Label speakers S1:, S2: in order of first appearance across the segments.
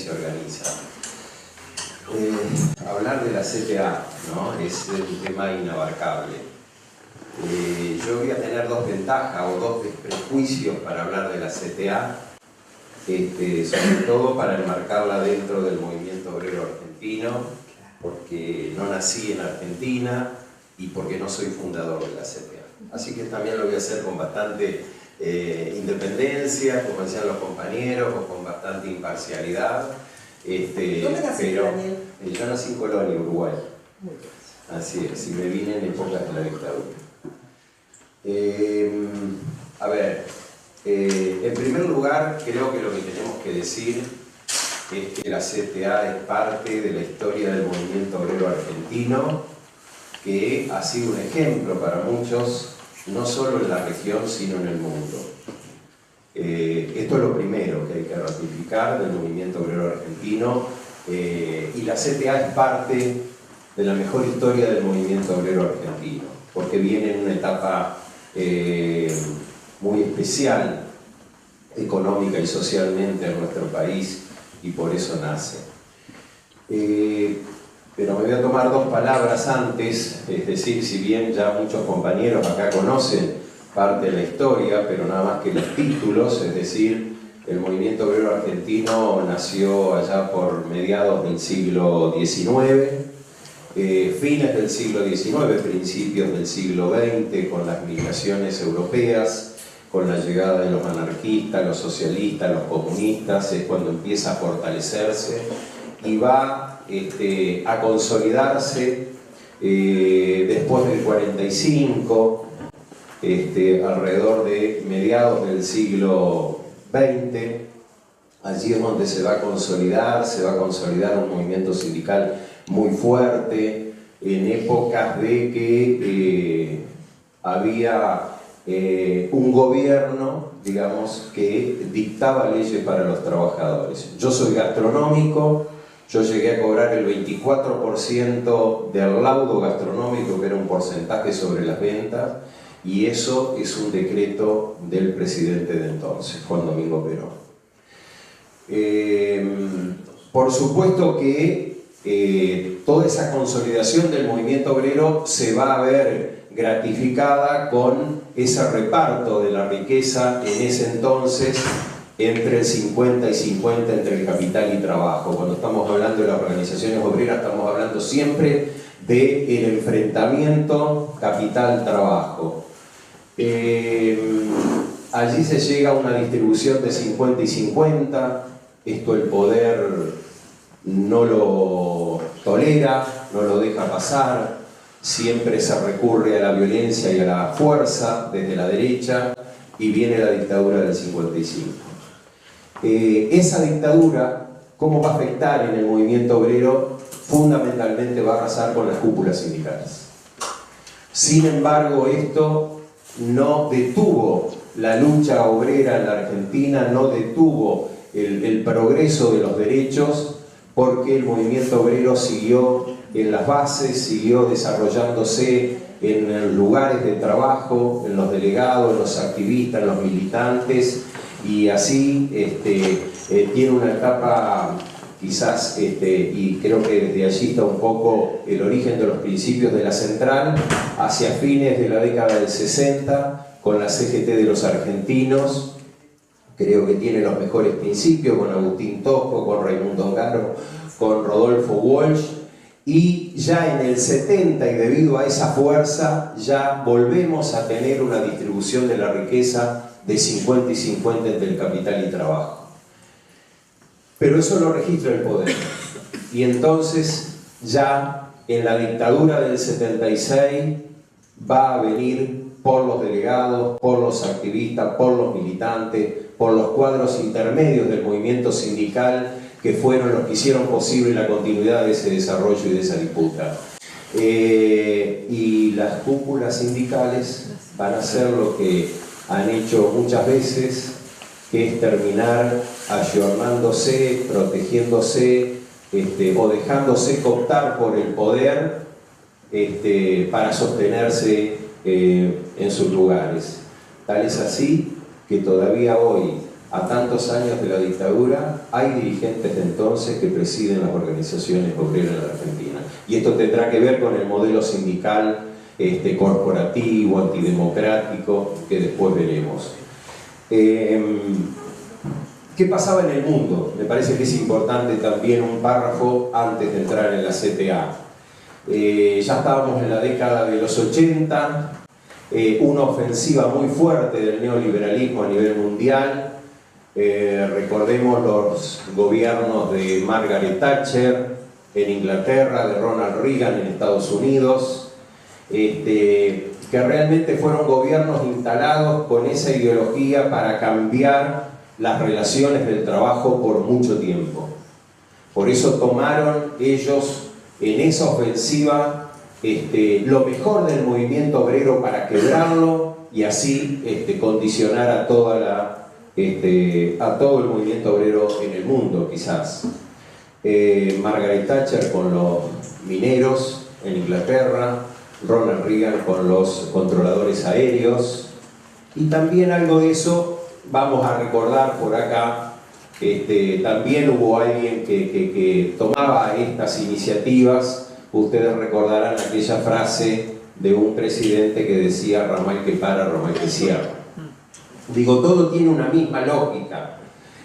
S1: se organiza. Hablar de la CTA, ¿no?, es un tema inabarcable. Yo voy a tener dos ventajas o dos prejuicios para hablar de la CTA, sobre todo para enmarcarla dentro del movimiento obrero argentino, porque no nací en Argentina y porque no soy fundador de la CTA. Así que también lo voy a hacer con bastante independencia, como decían los compañeros, o con bastante imparcialidad.
S2: ¿Dónde naciste, Daniel?
S1: Yo nací en Colonia, Uruguay. Así es, y me vine en épocas de la dictadura. A ver, en primer lugar, creo que lo que tenemos que decir es que la CTA es parte de la historia del movimiento obrero argentino, que ha sido un ejemplo para muchos, no solo en la región, sino en el mundo. Esto es lo primero que hay que ratificar del movimiento obrero argentino, y la CTA es parte de la mejor historia del movimiento obrero argentino, porque viene en una etapa muy especial, económica y socialmente, en nuestro país, y por eso nace. Pero me voy a tomar dos palabras antes, es decir, si bien ya muchos compañeros acá conocen parte de la historia, pero nada más que los títulos, es decir, el movimiento obrero argentino nació allá por mediados del siglo XIX, fines del siglo XIX, principios del siglo XX, con las migraciones europeas, con la llegada de los anarquistas, los socialistas, los comunistas, es cuando empieza a fortalecerse y va a consolidarse después del 45, alrededor de mediados del siglo XX. Allí es donde se va a consolidar un movimiento sindical muy fuerte, en épocas de que había un gobierno, digamos, que dictaba leyes para los trabajadores. Yo soy gastronómico, yo llegué a cobrar el 24% del laudo gastronómico, que era un porcentaje sobre las ventas, y eso es un decreto del presidente de entonces, Juan Domingo Perón. Por supuesto que toda esa consolidación del movimiento obrero se va a ver gratificada con ese reparto de la riqueza en ese entonces entre el 50 y 50 entre el capital y trabajo. Cuando estamos hablando de las organizaciones obreras, estamos hablando siempre del enfrentamiento capital-trabajo. Allí se llega a una distribución de 50 y 50, esto el poder no lo tolera, no lo deja pasar, siempre se recurre a la violencia y a la fuerza desde la derecha, y viene la dictadura del 55. Esa dictadura, ¿cómo va a afectar en el movimiento obrero? Fundamentalmente va a arrasar con las cúpulas sindicales. Sin embargo, esto no detuvo la lucha obrera en la Argentina, no detuvo el progreso de los derechos, porque el movimiento obrero siguió en las bases, siguió desarrollándose en los lugares de trabajo, en los delegados, en los activistas, en los militantes, y así tiene una etapa quizás, y creo que desde allí está un poco el origen de los principios de la central, hacia fines de la década del 60, con la CGT de los argentinos. Creo que tiene los mejores principios, con Agustín Tosco, con Raimundo Ongaro, con Rodolfo Walsh, y ya en el 70, y debido a esa fuerza, ya volvemos a tener una distribución de la riqueza de 50 y 50 entre el capital y trabajo. Pero eso lo registra el poder, y entonces ya en la dictadura del 76 va a venir por los delegados, por los activistas, por los militantes, por los cuadros intermedios del movimiento sindical, que fueron los que hicieron posible la continuidad de ese desarrollo y de esa disputa. Y las cúpulas sindicales van a hacer lo que han hecho muchas veces, que es terminar ayornándose, protegiéndose, o dejándose cooptar por el poder para sostenerse en sus lugares. Tal es así que todavía hoy a tantos años de la dictadura, hay dirigentes de entonces que presiden las organizaciones obreras en la Argentina. Y esto tendrá que ver con el modelo sindical corporativo, antidemocrático, que después veremos. ¿Qué pasaba en el mundo? Me parece que es importante también un párrafo antes de entrar en la CTA. Ya estábamos en la década de los 80, una ofensiva muy fuerte del neoliberalismo a nivel mundial. Recordemos los gobiernos de Margaret Thatcher en Inglaterra, de Ronald Reagan en Estados Unidos, que realmente fueron gobiernos instalados con esa ideología para cambiar las relaciones del trabajo por mucho tiempo. Por eso tomaron ellos en esa ofensiva lo mejor del movimiento obrero para quebrarlo y así condicionar a todo el movimiento obrero en el mundo, quizás. Margaret Thatcher con los mineros en Inglaterra, Ronald Reagan con los controladores aéreos, y también algo de eso vamos a recordar por acá. También hubo alguien que tomaba estas iniciativas. Ustedes recordarán aquella frase de un presidente que decía: ramal que para, ramal que cierra. Digo, todo tiene una misma lógica.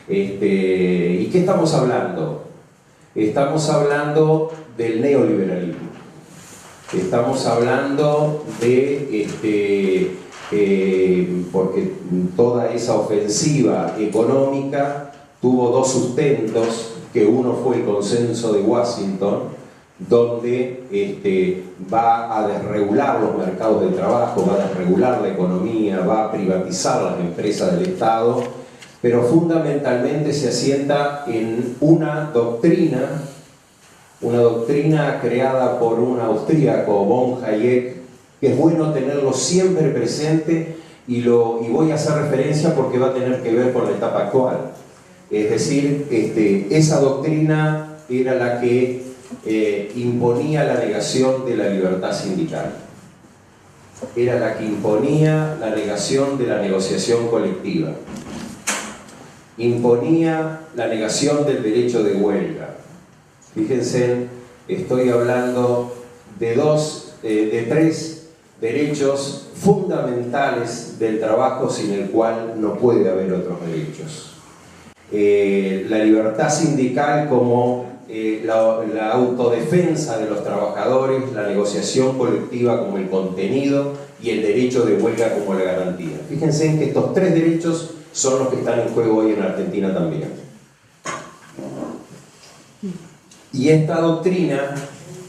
S1: ¿Y qué estamos hablando? Estamos hablando del neoliberalismo. Estamos hablando de porque toda esa ofensiva económica tuvo dos sustentos, que uno fue el consenso de Washington, donde va a desregular los mercados de trabajo, va a desregular la economía, va a privatizar las empresas del Estado, pero fundamentalmente se asienta en una doctrina creada por un austríaco, von Hayek, que es bueno tenerlo siempre presente, y voy a hacer referencia porque va a tener que ver con la etapa actual. Es decir, esa doctrina era la que imponía la negación de la libertad sindical. Era la que imponía la negación de la negociación colectiva. Imponía la negación del derecho de huelga. Fíjense, estoy hablando de tres derechos fundamentales del trabajo sin el cual no puede haber otros derechos. La libertad sindical como la autodefensa de los trabajadores, la negociación colectiva como el contenido y el derecho de huelga como la garantía. Fíjense en que estos tres derechos son los que están en juego hoy en Argentina también. Y esta doctrina,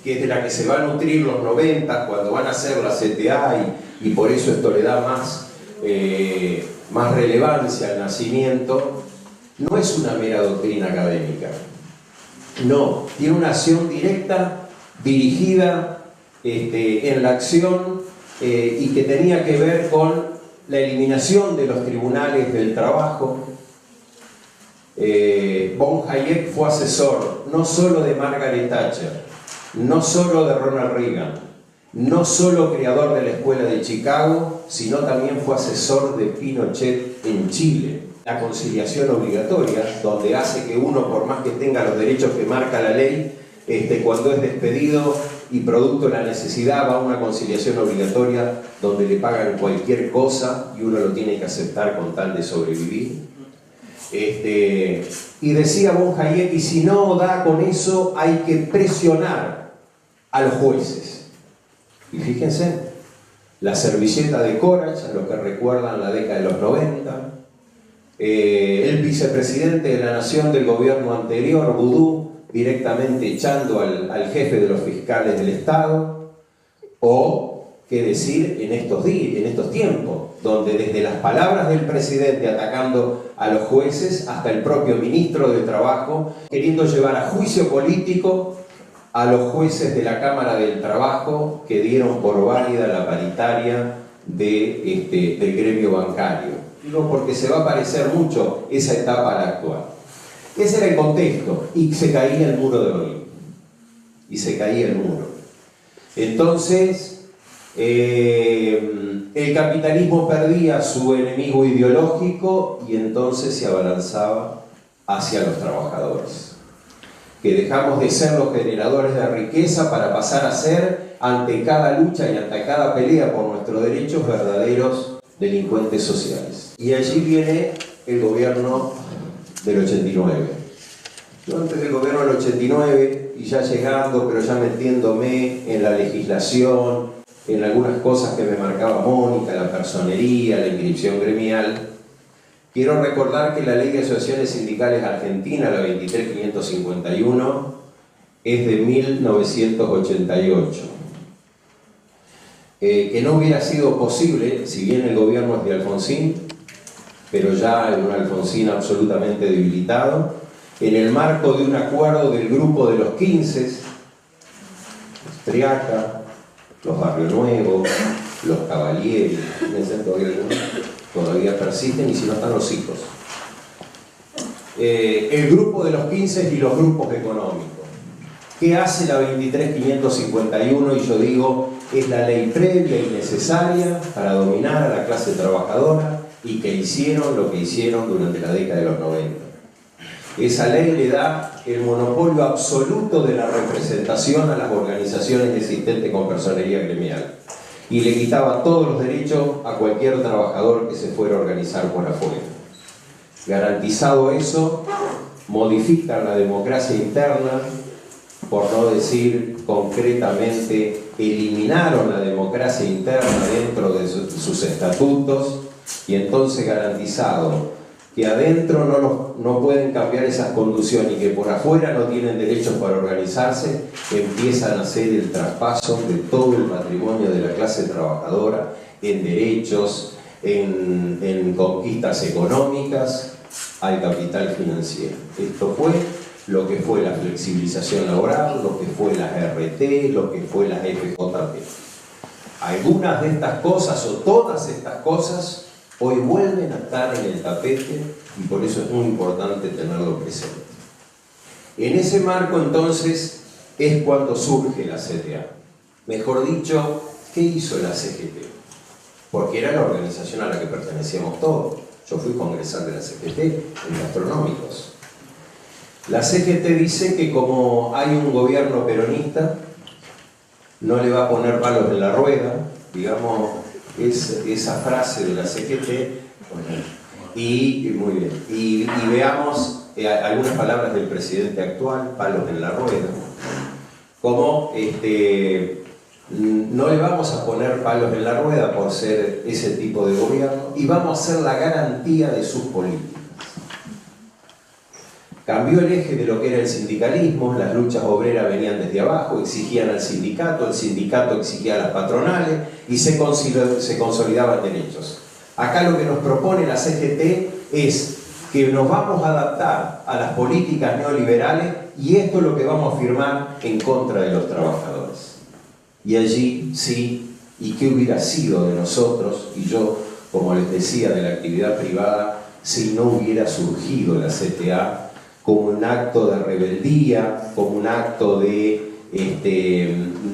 S1: que es de la que se va a nutrir los 90 cuando van a hacer la CTA, y por eso esto le da más relevancia al nacimiento, no es una mera doctrina académica. No, tiene una acción directa, dirigida en la acción, y que tenía que ver con la eliminación de los tribunales del trabajo. Von Hayek fue asesor no solo de Margaret Thatcher, no solo de Ronald Reagan, no solo creador de la Escuela de Chicago, sino también fue asesor de Pinochet en Chile. La conciliación obligatoria, donde hace que uno, por más que tenga los derechos que marca la ley, cuando es despedido y producto de la necesidad, va a una conciliación obligatoria donde le pagan cualquier cosa y uno lo tiene que aceptar con tal de sobrevivir. Y decía von Hayek, y si no da con eso, hay que presionar a los jueces. Y fíjense, la servilleta de Corach, a los que recuerdan la década de los 90, el vicepresidente de la Nación del gobierno anterior, Boudou, directamente echando al jefe de los fiscales del Estado, o qué decir en estos tiempos, donde desde las palabras del presidente atacando a los jueces hasta el propio ministro de Trabajo, queriendo llevar a juicio político a los jueces de la Cámara del Trabajo que dieron por válida la paritaria del gremio bancario. Digo, porque se va a parecer mucho esa etapa a la actual. Ese era el contexto, y se caía el muro de Berlín. Y se caía el muro. Entonces, El capitalismo perdía su enemigo ideológico y entonces se abalanzaba hacia los trabajadores. Que dejamos de ser los generadores de riqueza para pasar a ser, ante cada lucha y ante cada pelea por nuestros derechos, verdaderos delincuentes sociales. Y allí viene el gobierno del 89. Yo antes del gobierno del 89, y ya llegando, pero ya metiéndome en la legislación, en algunas cosas que me marcaba Mónica, la personería, la inscripción gremial, quiero recordar que la Ley de Asociaciones Sindicales Argentina, la 23.551, es de 1988. Que no hubiera sido posible, si bien el gobierno es de Alfonsín, pero ya en un Alfonsín absolutamente debilitado, en el marco de un acuerdo del grupo de los 15, Triaca, los Barrio Nuevo, los Cavalieri, todavía persisten, y si no están los hijos. El grupo de los 15 y los grupos económicos. ¿Qué hace la 23.551? Y yo digo, es la ley previa y necesaria para dominar a la clase trabajadora, y que hicieron lo que hicieron durante la década de los 90. Esa ley le da el monopolio absoluto de la representación a las organizaciones existentes con personería gremial, y le quitaba todos los derechos a cualquier trabajador que se fuera a organizar por afuera. Garantizado eso, modifican la democracia interna, por no decir concretamente, eliminaron la democracia interna dentro de sus estatutos, y entonces garantizado que adentro no pueden cambiar esas condiciones y que por afuera no tienen derechos para organizarse, empiezan a hacer el traspaso de todo el patrimonio de la clase trabajadora en derechos, en conquistas económicas, al capital financiero. Esto fue lo que fue la flexibilización laboral, lo que fue las RT, lo que fue las FJP. Algunas de estas cosas, o todas estas cosas, hoy vuelven a estar en el tapete, y por eso es muy importante tenerlo presente. En ese marco, entonces, es cuando surge la CTA. Mejor dicho, ¿qué hizo la CGT? Porque era la organización a la que pertenecíamos todos. Yo fui congresal de la CGT en Gastronómicos. La CGT dice que como hay un gobierno peronista, no le va a poner palos en la rueda, digamos, esa frase de la CGT, y muy bien, y veamos algunas palabras del presidente actual, palos en la rueda, como no le vamos a poner palos en la rueda por ser ese tipo de gobierno, y vamos a ser la garantía de sus políticas. Cambió el eje de lo que era el sindicalismo, las luchas obreras venían desde abajo, exigían al sindicato, el sindicato exigía a las patronales, y se consolidaban derechos. Acá lo que nos propone la CGT es que nos vamos a adaptar a las políticas neoliberales, y esto es lo que vamos a firmar en contra de los trabajadores. Y allí sí, ¿y qué hubiera sido de nosotros? Y yo, como les decía, de la actividad privada, si no hubiera surgido la CTA como un acto de rebeldía, como un acto de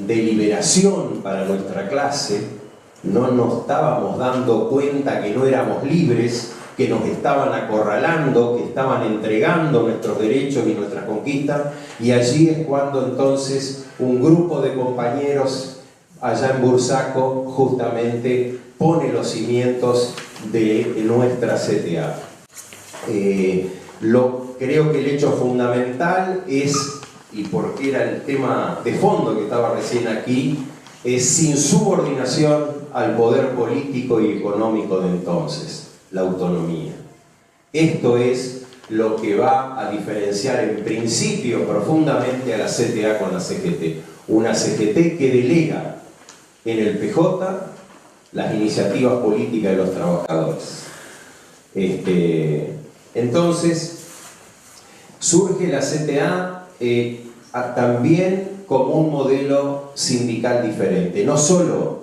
S1: liberación para nuestra clase. No nos estábamos dando cuenta que no éramos libres, que nos estaban acorralando, que estaban entregando nuestros derechos y nuestras conquistas, y allí es cuando entonces un grupo de compañeros allá en Bursaco justamente pone los cimientos de nuestra CTA. Creo que el hecho fundamental es, y porque era el tema de fondo que estaba recién aquí, es sin subordinación al poder político y económico de entonces, la autonomía. Esto es lo que va a diferenciar en principio profundamente a la CTA con la CGT. Una CGT que delega en el PJ las iniciativas políticas de los trabajadores. Entonces, surge la CTA también como un modelo sindical diferente, no solo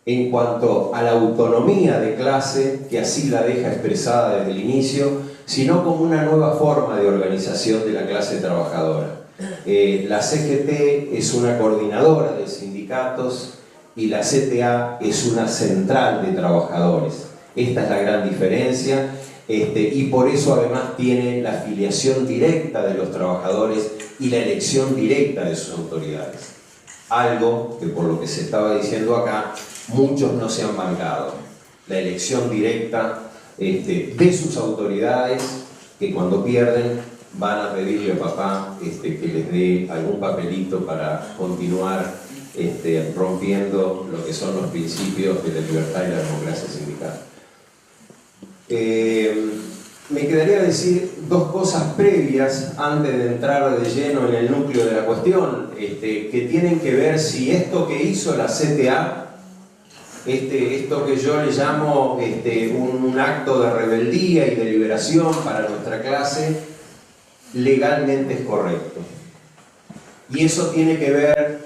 S1: en cuanto a la autonomía de clase, que así la deja expresada desde el inicio, sino como una nueva forma de organización de la clase trabajadora. La CGT es una coordinadora de sindicatos y la CTA es una central de trabajadores. Esta es la gran diferencia, y por eso además tiene la afiliación directa de los trabajadores y la elección directa de sus autoridades. Algo que, por lo que se estaba diciendo acá, muchos no se han bancado. La elección directa de sus autoridades, que cuando pierden van a pedirle a papá que les dé algún papelito para continuar rompiendo lo que son los principios de la libertad y la democracia sindical. Me quedaría decir dos cosas previas antes de entrar de lleno en el núcleo de la cuestión, que tienen que ver si esto que hizo la CTA, esto que yo le llamo un acto de rebeldía y de liberación para nuestra clase, legalmente es correcto. Y eso tiene que ver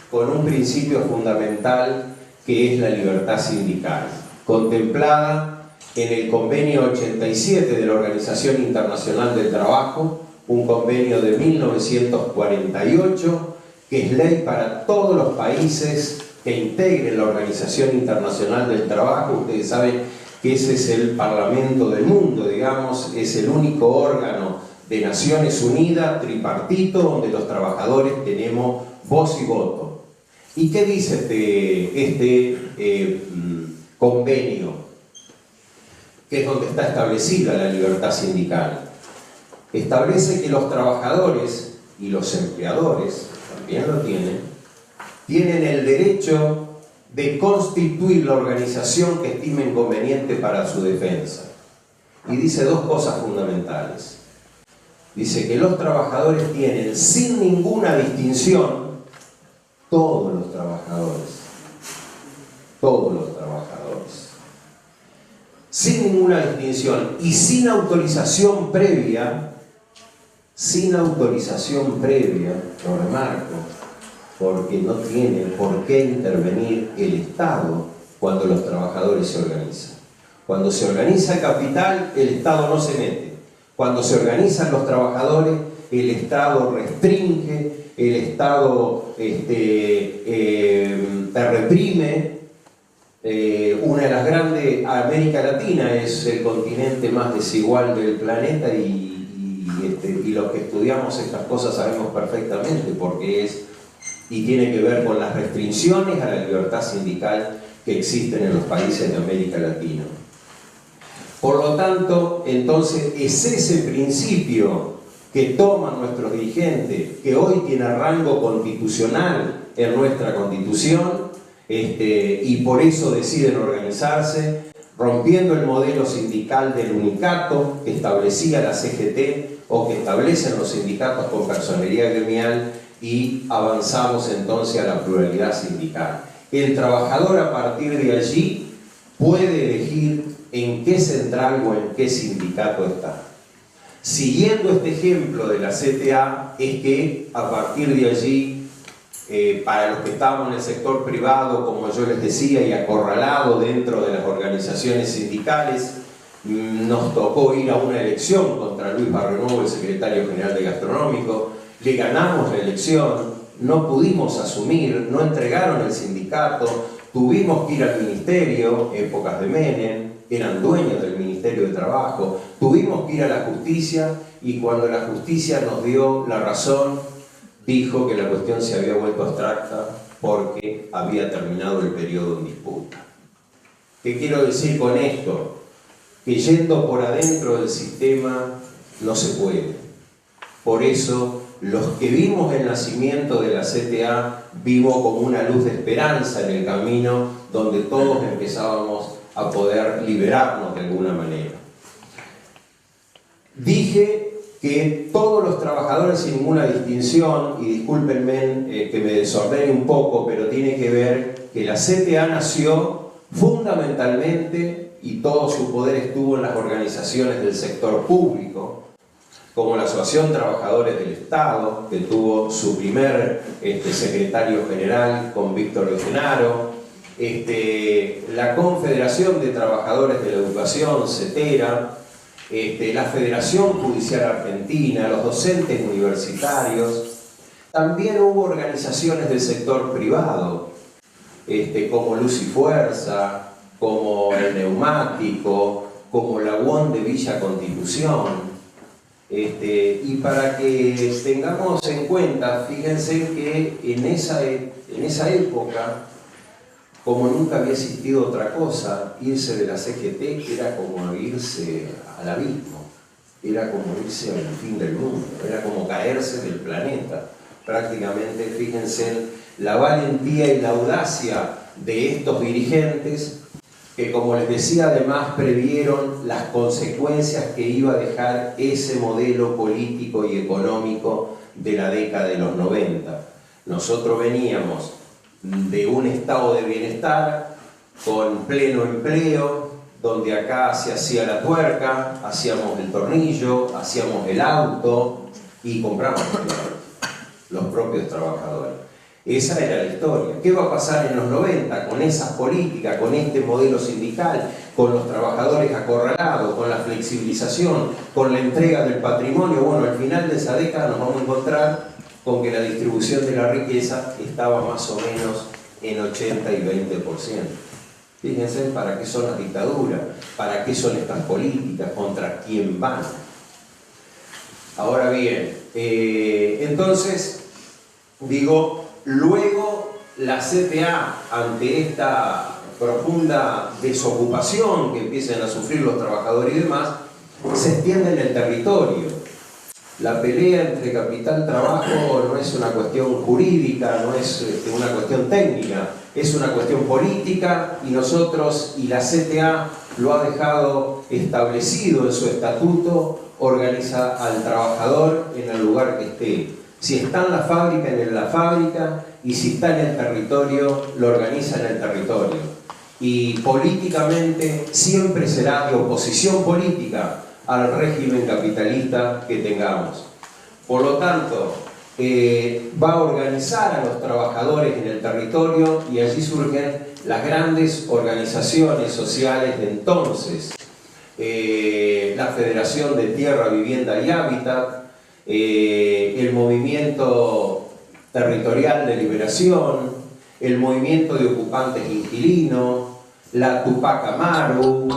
S1: con un principio fundamental que es la libertad sindical, contemplada en el convenio 87 de la Organización Internacional del Trabajo, un convenio de 1948, que es ley para todos los países que integren la Organización Internacional del Trabajo. Ustedes saben que ese es el Parlamento del mundo, digamos, es el único órgano de Naciones Unidas, tripartito, donde los trabajadores tenemos voz y voto. ¿Y qué dice este convenio? Que es donde está establecida la libertad sindical. Establece que los trabajadores y los empleadores, también lo tienen el derecho de constituir la organización que estimen conveniente para su defensa. Y dice dos cosas fundamentales. Dice que los trabajadores tienen, sin ninguna distinción, todos los trabajadores, sin ninguna distinción y sin autorización previa, lo remarco, porque no tiene por qué intervenir el Estado cuando los trabajadores se organizan. Cuando se organiza el capital, el Estado no se mete. Cuando se organizan los trabajadores, el Estado restringe, el Estado te reprime. Una de las grandes, América Latina es el continente más desigual del planeta y los que estudiamos estas cosas sabemos perfectamente porque tiene que ver con las restricciones a la libertad sindical que existen en los países de América Latina. Por lo tanto, entonces es ese principio que toman nuestros dirigentes, que hoy tiene rango constitucional en nuestra Constitución, y por eso deciden organizarse, rompiendo el modelo sindical del unicato que establecía la CGT o que establecen los sindicatos con personería gremial, y avanzamos entonces a la pluralidad sindical. El trabajador a partir de allí puede elegir en qué central o en qué sindicato está. Siguiendo este ejemplo de la CTA, es que a partir de allí, para los que estábamos en el sector privado, como yo les decía, y acorralado dentro de las organizaciones sindicales, nos tocó ir a una elección contra Luis Barrenuevo, el secretario general de Gastronómico. Le ganamos la elección, no pudimos asumir, no entregaron el sindicato, tuvimos que ir al ministerio, épocas de Menem, eran dueños del Ministerio de Trabajo, tuvimos que ir a la justicia, y cuando la justicia nos dio la razón, dijo que la cuestión se había vuelto abstracta porque había terminado el periodo en disputa. ¿Qué quiero decir con esto? Que yendo por adentro del sistema no se puede. Por eso, los que vimos el nacimiento de la CTA vimos como una luz de esperanza en el camino donde todos empezábamos a poder liberarnos de alguna manera. Dije que todos los trabajadores, sin ninguna distinción, y discúlpenme que me desordene un poco, pero tiene que ver que la CTA nació fundamentalmente, y todo su poder estuvo en las organizaciones del sector público, como la Asociación Trabajadores del Estado, que tuvo su primer secretario general con Víctor de Genaro, la Confederación de Trabajadores de la Educación, CETERA, la Federación Judicial Argentina, los docentes universitarios. También hubo organizaciones del sector privado, como Luz y Fuerza, como el Neumático, como la UON de Villa Constitución. Y para que tengamos en cuenta, fíjense que en esa época, como nunca había existido otra cosa, irse de la CGT era como irse al abismo, era como irse al fin del mundo, era como caerse del planeta. Prácticamente, fíjense, la valentía y la audacia de estos dirigentes, que como les decía, además previeron las consecuencias que iba a dejar ese modelo político y económico de la década de los 90. Nosotros veníamos de un estado de bienestar con pleno empleo, donde acá se hacía la tuerca, hacíamos el tornillo, hacíamos el auto y compramos los propios trabajadores. Esa era la historia. ¿Qué va a pasar en los 90 con esas políticas, con este modelo sindical, con los trabajadores acorralados, con la flexibilización, con la entrega del patrimonio? Bueno, al final de esa década nos vamos a encontrar con que la distribución de la riqueza estaba más o menos en 80 y 20%. Fíjense para qué son las dictaduras, para qué son estas políticas, contra quién van. Ahora bien, entonces, digo, luego la CTA, ante esta profunda desocupación que empiezan a sufrir los trabajadores y demás, se extiende en el territorio. La pelea entre capital-trabajo no es una cuestión jurídica, no es una cuestión técnica, es una cuestión política, y nosotros, y la CTA lo ha dejado establecido en su estatuto, organiza al trabajador en el lugar que esté. Si está en la fábrica, en la fábrica, y si está en el territorio, lo organiza en el territorio. Y políticamente siempre será de oposición política al régimen capitalista que tengamos. Por lo tanto, va a organizar a los trabajadores en el territorio, y allí surgen las grandes organizaciones sociales de entonces. La Federación de Tierra, Vivienda y Hábitat, el Movimiento Territorial de Liberación, el Movimiento de Ocupantes Inquilinos, la Tupac Amaru,